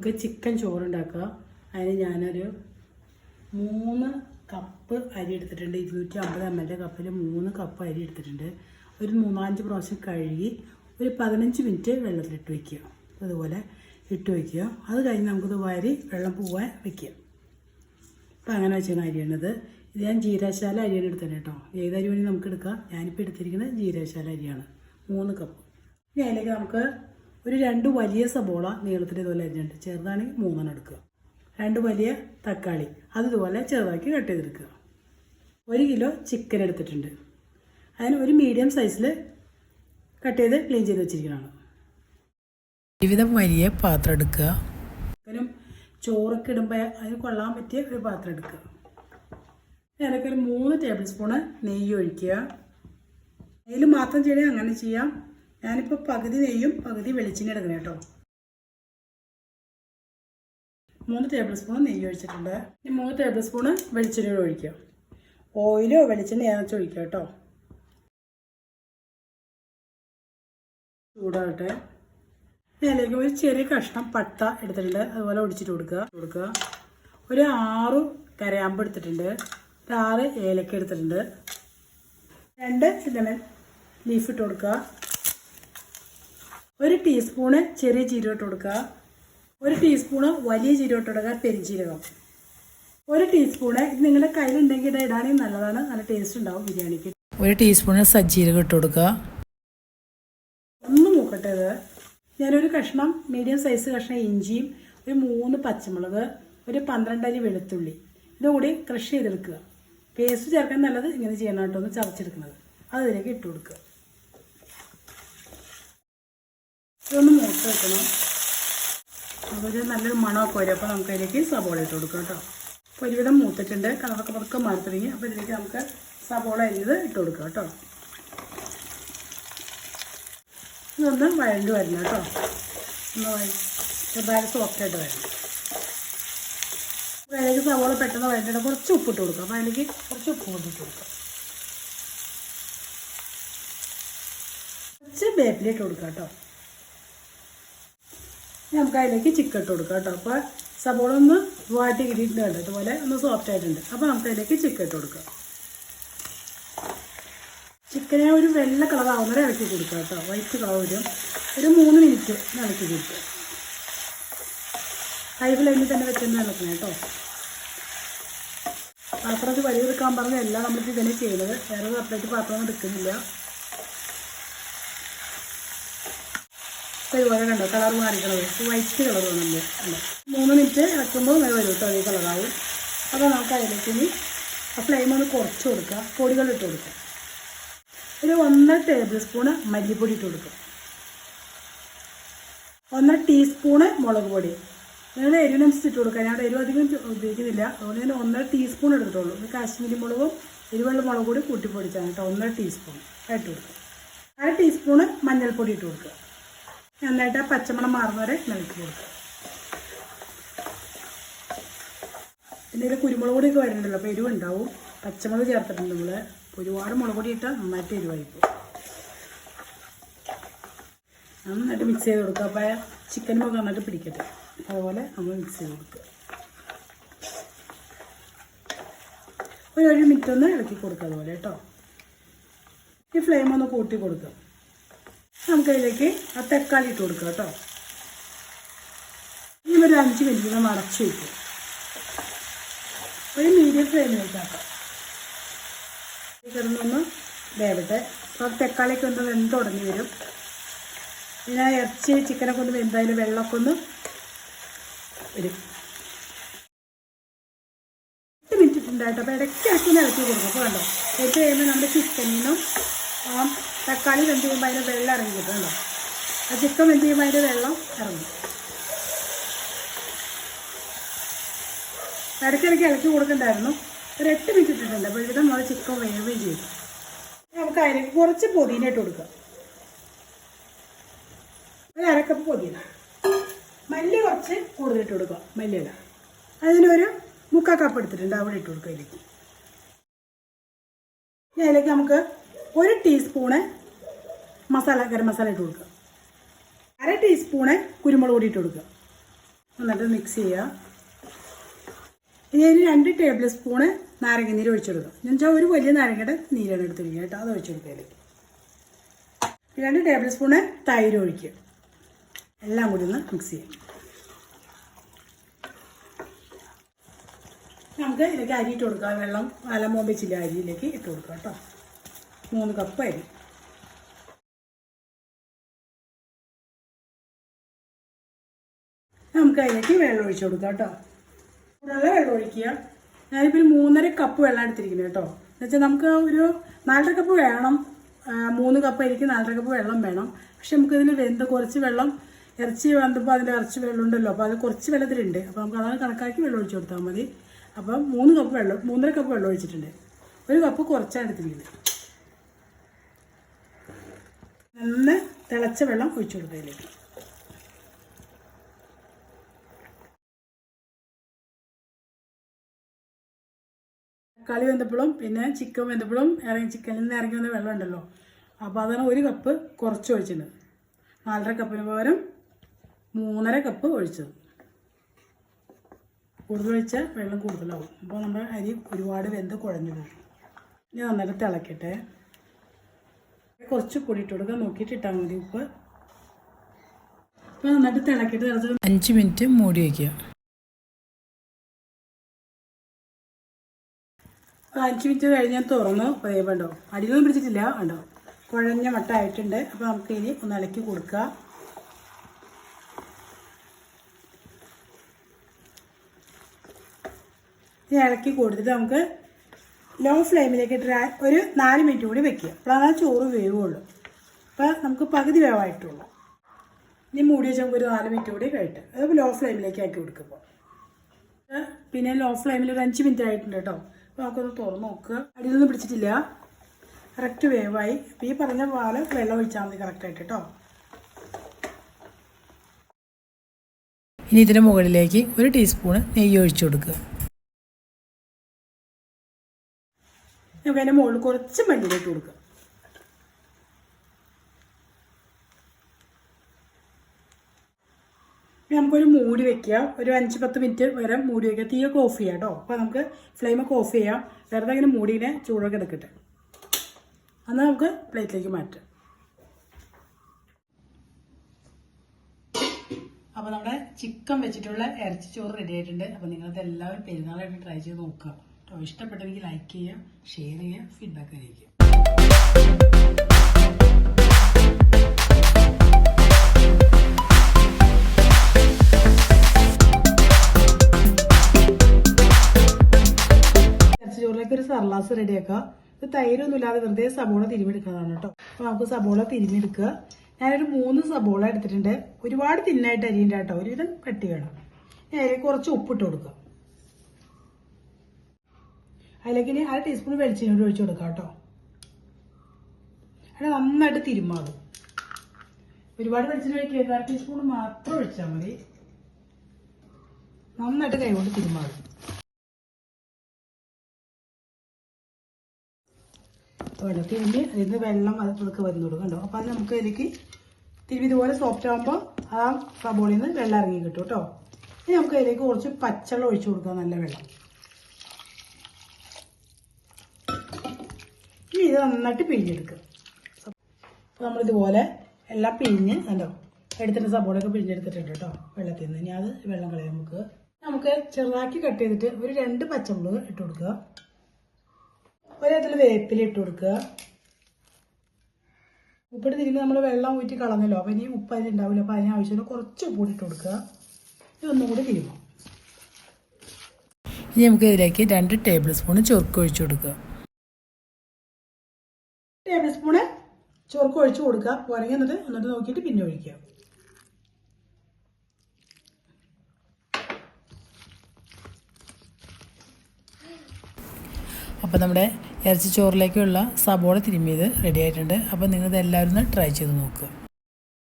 നമുക്ക് ചിക്കൻ ചോറുണ്ടാക്കുക. അതിന് ഞാനൊരു 3 കപ്പ് അരി എടുത്തിട്ടുണ്ട്. 250 ml കപ്പിൽ 3 കപ്പ് അരി എടുത്തിട്ടുണ്ട്. ഒരു 4-5 പ്രാവശ്യം കഴുകി ഒരു 15 മിനിറ്റ് വെള്ളത്തിലിട്ട് വയ്ക്കുക. അതുപോലെ ഇട്ട് വയ്ക്കുക. അത് കഴിഞ്ഞ് നമുക്കിത് വാരി വെള്ളം പോവാൻ വയ്ക്കുക. അപ്പോൾ അങ്ങനെ വെച്ചാൽ അരിയാണിത്. ഇത് ഞാൻ ജീരകശാല അരിയാണ് എടുത്തത് കേട്ടോ. ഏത് അരി വേണമെങ്കിൽ നമുക്ക് എടുക്കാം. ഞാനിപ്പോൾ എടുത്തിരിക്കുന്നത് ജീരകശാല അരിയാണ്. 3 കപ്പ്. ഇനി അതിലേക്ക് നമുക്ക് ഒരു 2 വലിയ സബോള നീളത്തിൽ ഇതുപോലെ അരിഞ്ഞിട്ടുണ്ട്. ചെറുതാണെങ്കിൽ 3 എടുക്കുക. 2 വലിയ തക്കാളി അതുപോലെ ചെറുതാക്കി കട്ട് ചെയ്തെടുക്കുക. 1 കിലോ ചിക്കൻ എടുത്തിട്ടുണ്ട്. അതിന് ഒരു മീഡിയം സൈസിൽ കട്ട് ചെയ്ത് ക്ലീൻ ചെയ്ത് വെച്ചിരിക്കുന്നതാണ്. വിവിധം വലിയ പാത്രം എടുക്കുക. ചിക്കനും ചോറൊക്കെ ഇടുമ്പോൾ അതിന് കൊള്ളാൻ പറ്റിയ ഒരു പാത്രം എടുക്കുക. അതിലൊക്കെ ഒരു 3 ടേബിൾ സ്പൂണ് നെയ്യ് ഒഴിക്കുക. നെയ്യിൽ മാത്രം ചെയ്യണേ അങ്ങനെ ചെയ്യാം. ഞാനിപ്പോൾ പകുതി നെയ്യും പകുതി വെളിച്ചെണ്ണ എടുക്കണം കേട്ടോ. 3 ടേബിൾ സ്പൂൺ നെയ്യ് ഒഴിച്ചിട്ടുണ്ട്. ഇനി 3 ടേബിൾ സ്പൂണ് വെളിച്ചെണ്ണ ഒഴിക്കുക. ഓയിലോ വെളിച്ചെണ്ണ ഏതാണെന്ന് ഒഴിക്കുക കേട്ടോ. ചൂടാകട്ടെ. അതിലേക്ക് ഒരു ചെറിയ കഷ്ണം പട്ട എടുത്തിട്ടുണ്ട്. അതുപോലെ ഒടിച്ചിട്ട് കൊടുക്കുക. ഒരു 6 കരയാമ്പ് എടുത്തിട്ടുണ്ട്. ഒരു 6 ഏലക്ക എടുത്തിട്ടുണ്ട്. 2 സിനമൺ ലീഫ് ഇട്ട് കൊടുക്കുക. 1 ടീസ്പൂണ് ചെറിയ ജീരകം ഇട്ട് കൊടുക്കുക. 1 ടീസ്പൂണ് വലിയ ജീരകം ഇട്ട് കൊടുക്കുക. പെരിഞ്ജീരകം 1 ടീസ്പൂണ്. ഇത് നിങ്ങളുടെ കയ്യിലുണ്ടെങ്കിൽ ഇത് ഇടാണെങ്കിൽ നല്ലതാണ്. നല്ല ടേസ്റ്റ് ഉണ്ടാവും ബിരിയാണിക്ക്. 1 ടീസ്പൂണ് സജ്ജീരകം ഇട്ട് കൊടുക്കുക. ഒന്ന് മൂക്കട്ടെ. ഇത് ഞാനൊരു കഷ്ണം മീഡിയം സൈസ് കഷ്ണം ഇഞ്ചിയും ഒരു 3 പച്ചമുളക് ഒരു 12 അല്ലി വെളുത്തുള്ളി ഇതുകൂടി ക്രഷ് ചെയ്തെടുക്കുക. പേസ്റ്റ് ചേർക്കാൻ നല്ലത് ഇങ്ങനെ ചെയ്യണം കേട്ടോ. ഒന്ന് ചതച്ചെടുക്കുന്നത്. അത് ഇതിലേക്ക് ഇട്ട് കൊടുക്കുക. ഇതൊന്ന് മൂത്ത് വെക്കണം. അതൊരു നല്ലൊരു മണമൊക്കെ വരും. അപ്പോൾ നമുക്ക് അതിലേക്ക് സബോള ഇട്ട് കൊടുക്കാം കേട്ടോ. അപ്പോൾ ഒരുവിധം മൂത്തിട്ടുണ്ട്. കളറൊക്കെ പതുക്കെ മാറി തുടങ്ങി. അപ്പോൾ ഇതിലേക്ക് നമുക്ക് സബോള അരിഞ്ഞത് ഇട്ട് കൊടുക്കാം കേട്ടോ. ഇതൊന്ന് വഴണ്ട് വരണം കേട്ടോ. ഒന്ന് ചെറുതായിട്ട് സോഫ്റ്റായിട്ട് വരണം. അപ്പോൾ അതിലേക്ക് സവോള പെട്ടെന്ന് വഴണ്ടിട്ട് കുറച്ച് ഉപ്പിട്ട് കൊടുക്കാം. അപ്പോൾ അതിലേക്ക് കുറച്ച് ഉപ്പ് കൊണ്ടിട്ട് കൊടുക്കാം. കുറച്ച് വേപ്പിലിട്ട് കൊടുക്കാം കേട്ടോ. നമുക്ക് അതിലേക്ക് ചിക്കൻ ഇട്ട് കൊടുക്കാം കേട്ടോ. അപ്പോൾ സവോള ഒന്ന് വാട്ടി കിട്ടിയിട്ടുണ്ട്. ഇതുപോലെ ഒന്ന് സോഫ്റ്റ് ആയിട്ടുണ്ട്. അപ്പോൾ നമുക്ക് അതിലേക്ക് ചിക്കൻ ഇട്ട് കൊടുക്കാം. ചിക്കനെ ഒരു വെള്ള കളറാവുന്നവരെ ഇളക്കി കൊടുക്കുക കേട്ടോ. വൈറ്റ് കളർ വരും. ഒരു 3 മിനിറ്റ് ഇളക്കി കൊടുക്കുക. ഹൈ ഫ്ലെയിമിൽ തന്നെ വെച്ചൊന്ന് ഇളക്കണം കേട്ടോ. പാത്രത്തിൽ വലിയെടുക്കാൻ പറഞ്ഞ എല്ലാം നമ്മൾക്ക് ഇതന്നെ ചെയ്യുന്നത്. വേറെ സെപ്പറേറ്റ് പാത്രം എടുക്കുന്നില്ല. അപ്പോൾ ഇതുപോലെ കണ്ടോ കളർ മാറിക്കണത്. വൈറ്റ് കളർ വേണമല്ലോ. അല്ലേ 3 മിനിറ്റ് ഇളക്കുമ്പോൾ വരും കേട്ടോ. ഈ കളറാവും. അപ്പോൾ നമുക്ക് അതിലേക്ക് ഇനി ആ ഫ്ലെയിം ഒന്ന് കുറച്ച് കൊടുക്കുക. പൊടികളിട്ട് കൊടുക്കുക. ഒരു 1 ടേബിൾ സ്പൂണ് മല്ലിപ്പൊടി ഇട്ട് കൊടുക്കുക. 1 ടീസ്പൂണ് മുളക് പൊടി. നിങ്ങൾ എരിവിനനുസരിച്ച് ഇട്ട് കൊടുക്കുക. ഞാൻ എരിവ് അധികം ഉപയോഗിക്കുന്നില്ല. അതുകൊണ്ട് ഞാൻ 1 ടീസ്പൂൺ എടുത്തിട്ടുള്ളൂ. ഇത് കാശ്മീരി മുളകും എരിവുള്ള മുളക് പൊടി കൂട്ടിപ്പൊടിച്ചാണ് കേട്ടോ. 1 ടീസ്പൂൺ ഇട്ട് കൊടുക്കുക. 1/2 ടീസ്പൂണ് മഞ്ഞൾപ്പൊടി ഇട്ട് കൊടുക്കുക. നന്നായിട്ട് ആ പച്ചമണം മാറുന്നവരെ നിലക്കി കൊടുക്കുക. പിന്നെ ഇതിൽ കുരുമുളക് പൊടിയൊക്കെ വരുന്നുണ്ടല്ലോ. അപ്പോൾ എരിവുണ്ടാവും. പച്ചമുളക് ചേർത്തിട്ടുണ്ട് നമ്മൾ. ഒരുപാട് മുളക് പൊടി ഇട്ടാൽ നന്നായിട്ട് എരിവായിപ്പോൾ. നന്നായിട്ട് മിക്സ് ചെയ്ത് കൊടുക്കുക. അപ്പോൾ ചിക്കനൊക്കെ നന്നായിട്ട് പിടിക്കട്ടെ. അതുപോലെ നമ്മൾ മിക്സ് ചെയ്ത് കൊടുക്കുക. ഒരു 1 മിനിറ്റ് ഒന്ന് ഇളക്കി കൊടുക്കുക. അതുപോലെ കേട്ടോ. ഈ ഫ്ലെയിം ഒന്ന് കൂട്ടി കൊടുക്കുക. നമുക്കതിലേക്ക് ആ തക്കാളി ഇട്ട് കൊടുക്കുക കേട്ടോ. ഇനി ഒരു 5 മിനിറ്റ് നമ്മൾ അടച്ചു വയ്ക്കും. ഒരു മീഡിയം ഫ്ലെയിമിലേക്കാക്കാം. കിടന്നൊന്ന് വേവട്ടെ. അപ്പോൾ തക്കാളിയൊക്കെ ഒന്ന് വെന്ത് തുടങ്ങി വരും. പിന്നെ ഇറച്ചി ചിക്കനൊക്കെ ഒന്ന് വെന്തായാലും വെള്ളമൊക്കെ ഒന്ന് വരും. 8 മിനിറ്റ് ഉണ്ടായിട്ട് അപ്പോൾ ഇടയ്ക്ക് ഇറക്കി ഇളക്കി കൊടുക്കും. അപ്പോൾ കണ്ടോ വെച്ച് കഴിയുമ്പോൾ നമ്മുടെ ചിക്കനിന്നും ആ തക്കാളി വെന്ത് ചെയ്യുമ്പോൾ അതിന് വെള്ളം ഇറങ്ങി കിട്ടും കേട്ടോ. ആ ചിക്കൻ വെന്ത് ചെയ്യുമ്പോൾ അതിൻ്റെ വെള്ളം ഇറങ്ങും. ഇടയ്ക്കിടയ്ക്ക് ഇളക്കി കൊടുക്കണ്ടായിരുന്നു. ഒരു 8 മിനിറ്റ് ഇട്ടിട്ടുണ്ട്. അപ്പോൾ ഇവിടെ നമ്മൾ ചിക്കൻ വേവുകയും ചെയ്തു. നമുക്ക് അതിലേക്ക് കുറച്ച് പുതിന ഇട്ട് കൊടുക്കാം. ഒരു 1/2 കപ്പ് പുതിന. മല്ലി കുറച്ച് കൂടുതലിട്ട് കൊടുക്കുക. മല്ലിയില അതിനൊരു 3/4 കപ്പ് എടുത്തിട്ടുണ്ട്. അവിടെ ഇട്ട് കൊടുക്കുക. അതിലേക്ക് അതിലേക്ക് നമുക്ക് 1 ടീസ്പൂണ് ഗരം മസാല ഇട്ട് കൊടുക്കുക. 1/2 ടീസ്പൂണ് കുരുമുളക് പൊടി ഇട്ട് കൊടുക്കുക. നന്നായിട്ട് മിക്സ് ചെയ്യുക. ഇനി അതിന് 2 ടേബിൾ സ്പൂണ് നാരങ്ങ നീര് ഒഴിച്ചു കൊടുക്കുക. എന്ന് വെച്ചാൽ ഒരു വലിയ നാരങ്ങയുടെ നീരാണ് എടുത്തിരിക്കുക കേട്ടോ, അത് ഒഴിച്ചു കൊടുക്കുക. 2 ടേബിൾ സ്പൂണ് തൈര് ഒഴിക്കുക. എല്ലാം കൂടി ഒന്ന് മിക്സ് ചെയ്യാം. നമുക്ക് ഇതിലേക്ക് അരി ഇട്ട് കൊടുക്കാം. വെള്ളം അലമോമ്പിച്ചില്ല അരിയിലേക്ക് ഇട്ട് കൊടുക്കാം കേട്ടോ. 3 കപ്പ് അരി. നമുക്ക് അതിലേക്ക് വെള്ളം ഒഴിച്ചു കൊടുക്കാം കേട്ടോ. കൂടുതൽ വെള്ളം ഒഴിക്കുക. ഞാനിപ്പോൾ 3.5 കപ്പ് വെള്ളം എടുത്തിരിക്കുന്നത് കേട്ടോ. എന്നുവെച്ചാൽ നമുക്ക് ഒരു 4.5 കപ്പ് വേണം. 3 കപ്പ് അരിക്ക് 4.5 കപ്പ് വെള്ളം വേണം. പക്ഷെ നമുക്കിതിൽ വെന്ത് കുറച്ച് വെള്ളം ഇറച്ചി വന്നപ്പോൾ അതിൻ്റെ ഇറച്ചി വെള്ളം ഉണ്ടല്ലോ, അപ്പോൾ അത് കുറച്ച് വെള്ളത്തിലുണ്ട്. അപ്പോൾ നമുക്ക് അതാണ് കണക്കാക്കി വെള്ളം ഒഴിച്ചു കൊടുത്താൽ മതി. അപ്പം 3 കപ്പ് വെള്ളം 3.5 കപ്പ് വെള്ളം ഒഴിച്ചിട്ടുണ്ട്. 1 കപ്പ് കുറച്ചാണ് എടുത്തിരിക്കുന്നത്. നല്ല തിളച്ച വെള്ളം ഒഴിച്ചു കൊടുത്തതിലേക്ക്. തക്കാളി വെന്തപ്പോഴും പിന്നെ ചിക്കൻ വെന്തപ്പോഴും ചിക്കനിൽ നിന്ന് ഇറങ്ങി വന്ന വെള്ളം ഉണ്ടല്ലോ, അപ്പോൾ അതാണ് 1 കപ്പ് കുറച്ച് ഒഴിച്ചിട്ടുണ്ട്. 4.5 കപ്പിന് പകരം 3.5 കപ്പ് ഒഴിച്ചത്. കൂടുതൽ ഒഴിച്ചാൽ വെള്ളം കൂടുതലാവും. അപ്പോൾ നമ്മുടെ അരി ഒരുപാട് വെന്ത് കുഴഞ്ഞു പോകും. ഇനി നന്നായിട്ട് തിളക്കട്ടെ. കുറച്ച് പൊടി ഇട്ട് കൊടുക്കുക. നോക്കിയിട്ട് ഇട്ടാൽ മതി ഉപ്പ്. അപ്പോൾ നന്നായിട്ട് തിളക്കിയിട്ട് 5 മിനിറ്റ് മൂടി വയ്ക്കുക. 5 മിനിറ്റ് കഴിഞ്ഞ് തുറന്ന് വേണ്ടോ, അടിയിലൊന്നും പിടിച്ചിട്ടില്ല കണ്ടോ, കുഴഞ്ഞ മട്ടായിട്ടുണ്ട്. അപ്പോൾ നമുക്ക് ഇനി ഒന്ന് ഇളക്കി കൊടുക്കുക. ഇനി ഇളക്കി കൊടുത്തിട്ട് നമുക്ക് ലോ ഫ്ലെയിമിലേക്ക് ഇട്ട് ഒരു 4 മിനിറ്റ് കൂടി വെക്കുക. അപ്പോഴാണ് ചോറ് വേവുള്ളൂ. അപ്പോൾ നമുക്ക് പകുതി വേവായിട്ടുള്ളൂ. ഇനി മൂടി വെച്ചാൽ നമുക്ക് ഒരു 4 മിനിറ്റ് കൂടി കഴിട്ട് അത് ലോ ഫ്ലെയിമിലേക്ക് ആക്കി കൊടുക്കുമ്പോൾ. പിന്നെ ലോ ഫ്ലെയിമിൽ ഒരു 5 മിനിറ്റ് ആയിട്ടുണ്ട് കേട്ടോ. അപ്പോൾ നമുക്കൊന്ന് തുറന്ന് നോക്കുക. അടിയിലൊന്നും പിടിച്ചിട്ടില്ല, കറക്റ്റ് വേവായി. അപ്പോൾ ഈ പറഞ്ഞ പോലെ വെള്ളം ഒഴിച്ചാൽ മതി കറക്റ്റായിട്ട് കേട്ടോ. ഇനി ഇതിൻ്റെ മുകളിലേക്ക് 1 ടീസ്പൂണ് നെയ്യ് ഒഴിച്ചു കൊടുക്കുക. നമുക്ക് അതിൻ്റെ മുകളിൽ കുറച്ച് മല്ലിയിലിട്ട് കൊടുക്കുക. നമുക്കൊരു മൂടി വയ്ക്കുക. ഒരു 5-10 മിനിറ്റ് വരെ മൂടി വയ്ക്കുക. തീയൊക്കെ ഓഫ് ചെയ്യാം കേട്ടോ. അപ്പോൾ നമുക്ക് ഫ്ലെയിമൊക്കെ ഓഫ് ചെയ്യാം. വെറുതെ ഇങ്ങനെ മൂടിനെ ചൂടൊക്കെ എടുക്കട്ടെ. എന്നാൽ നമുക്ക് പ്ലേറ്റിലേക്ക് മാറ്റാം. അപ്പോൾ നമ്മുടെ ചിക്കൻ വെച്ചിട്ടുള്ള ഇറച്ചി ചോറ് റെഡി ആയിട്ടുണ്ട്. അപ്പോൾ നിങ്ങളത് എല്ലാവരും പെരുന്നാളായിട്ട് ട്രൈ ചെയ്ത് നോക്കുക കേട്ടോ. ഇഷ്ടപ്പെട്ടെങ്കിൽ ലൈക്ക് ചെയ്യുക, ഷെയർ ചെയ്യുക, ഫീഡ്ബാക്ക് അറിയിക്കുക. ചോറിലേക്ക് ഒരു സർലാസ് റെഡിയാക്കുക. ഇത് തൈരൊന്നും ഇല്ലാതെ വെറുതെ സബോള തിരുമ്മിയെടുക്കുന്നതാണ് കേട്ടോ. അപ്പോൾ നമുക്ക് സബോള തിരുമ്മിയെടുക്കുക. ഞാനൊരു 3 സബോള എടുത്തിട്ടുണ്ട്. ഒരുപാട് തിന്നായിട്ട് അരിയുണ്ട് കേട്ടോ, ഒരുവിധം കട്ടി വേണം. അതിലേക്ക് കുറച്ച് ഉപ്പിട്ട് കൊടുക്കുക. അതിലേക്ക് ഇനി 1/2 ടീസ്പൂൺ വെളിച്ചെണ്ണ ഒഴിച്ച് കൊടുക്കാം കേട്ടോ. അത് നന്നായിട്ട് തിരുമ്മാകും. ഒരുപാട് വെളിച്ചെണ്ണ ഒഴിക്കുക. 1/2 ടീസ്പൂൺ മാത്രം ഒഴിച്ചാൽ മതി. നന്നായിട്ട് കൈകൊണ്ട് തിരുമ്മാകും. തിരുമ്പി അതിൽ നിന്ന് വെള്ളം അതൊക്കെ വരുന്നു കൊടുക്കണ്ടോ. അപ്പോൾ അത് നമുക്ക് അതിലേക്ക് തിരുമ്പി ഇതുപോലെ സോഫ്റ്റ് ആകുമ്പോൾ ആ സബോളയിൽ നിന്ന് വെള്ളം ഇറങ്ങി കിട്ടും കേട്ടോ. ഇനി നമുക്ക് അതിലേക്ക് കുറച്ച് പച്ചവെള്ളം ഒഴിച്ചു കൊടുക്കാം, നല്ല വെള്ളം. ഇനി ഇത് നന്നായിട്ട് പിഴിഞ്ഞെടുക്കുക. അപ്പോൾ നമ്മളിതുപോലെ എല്ലാം പിഴിഞ്ഞ് കണ്ടോ എടുത്തിട്ട് സബോളയൊക്കെ പിഴിഞ്ഞെടുത്തിട്ടുണ്ട് കേട്ടോ വെള്ളത്തിൽ നിന്ന്. ഇനി അത് വെള്ളം കളയാം. നമുക്ക് ചെറുതാക്കി കട്ട് ചെയ്തിട്ട് ഒരു 2 പച്ചമുളക് ഇട്ട് കൊടുക്കുക. ഒരേതിൽ വേപ്പില ഇട്ട് കൊടുക്കുക. ഉപ്പിട്ട് തിരിഞ്ഞ് നമ്മൾ വെള്ളം ഊറ്റി കളഞ്ഞല്ലോ. അപ്പോൾ ഇനി ഉപ്പ് അതിലുണ്ടാവില്ല. അപ്പോൾ അതിനാവശ്യത്തിന് കുറച്ച് ഉപ്പ് ഇട്ട് കൊടുക്കുക. ഇതൊന്നും കൂടി തിരുമ്മും. ഇനി നമുക്ക് ഇതിലേക്ക് 2 ടേബിൾ സ്പൂൺ ചൊറുക്ക് ഒഴിച്ചു കൊടുക്കുക. ടേബിൾ സ്പൂണ് ചൊറുക്ക് ഒഴിച്ചു കൊടുക്കുക. ഉറങ്ങി എന്നിട്ട് നോക്കിയിട്ട് പിന്നെ ഒഴിക്കുക. അപ്പോൾ നമ്മുടെ ഇറച്ചി ചോറിലേക്കുള്ള സബോള തിരുമ്മിയത് റെഡി ആയിട്ടുണ്ട്. അപ്പോൾ നിങ്ങളിത് എല്ലാവരും ട്രൈ ചെയ്ത് നോക്കുക.